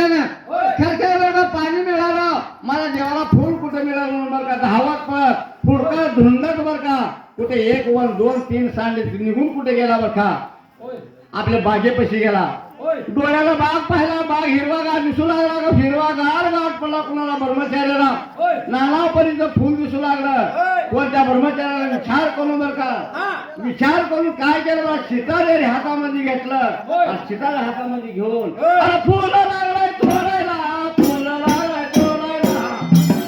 ब्रह्मचार्यानं खरखर पाणी मिळालं, मला देवाला फूल कुठे मिळालं म्हणून बरं का, धावत पळत फुडका धुंडत बरं का, कुठे 1 वन 2 3 सांडे निघून कुठे गेला बरं का, आपल्या बागेपाशी गेला. डोळ्याला बाग पाहिला, बाग हिरवागार दिसू लागला का, हिरवागार गाठ पडला कुणाला ब्रह्मचार्याला, नानापर्यंत फुल दिसू लागलं. कोणत्या ब्रह्मचार्याला विचार करून बरं का, विचार करून काय केलं, सीतादेवी हातामध्ये घेतलं आणि सीताला हातामध्ये घेऊन अरे फुल लागलाय तोडायला, फुल लागलाय तोडायला, फुल तोडून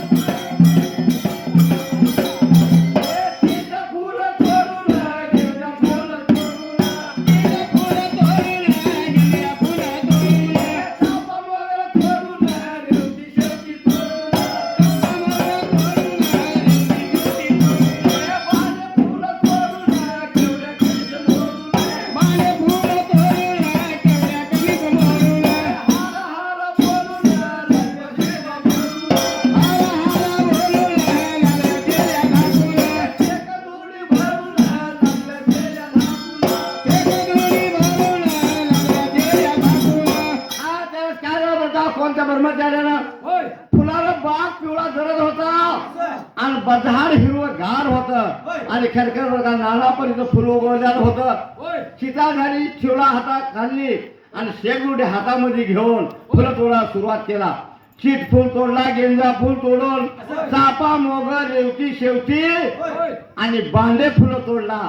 कोणत्या ब्रह्मचार्यानं फुलाला बाग पिवळा धरत होता आणि बधाड हिरवं गार होत आणि खरखर बघा नानापर्यंत फुल उगवलेलं होतं. सीता झाली, चिवळा हातात घालली आणि शेगुडे हातामध्ये घेऊन फुलं तोडायला सुरुवात केला. चीट फुल तोडला, गेंजा फुल तोडून चापा मोगर रेवती शेवटी आणि बांडे फुलं तोडला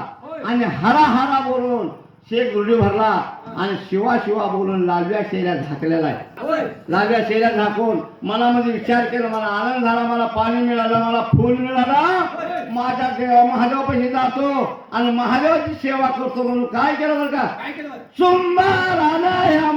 आणि हरा हरा बोलून शेक गुरडी भरला आणि शिवा शिवा बोलून लालव्या शेऱ्या झाकलेला आहे. लालव्या शेऱ्या झाकून मनामध्ये विचार केला, मला आनंद झाला, मला पाणी मिळालं, मला फुल मिळालं, माझ्या महादेवापाशी जातो आणि महादेवाची सेवा करतो म्हणून काय केलं बरं का, चुंबा राजा ह्या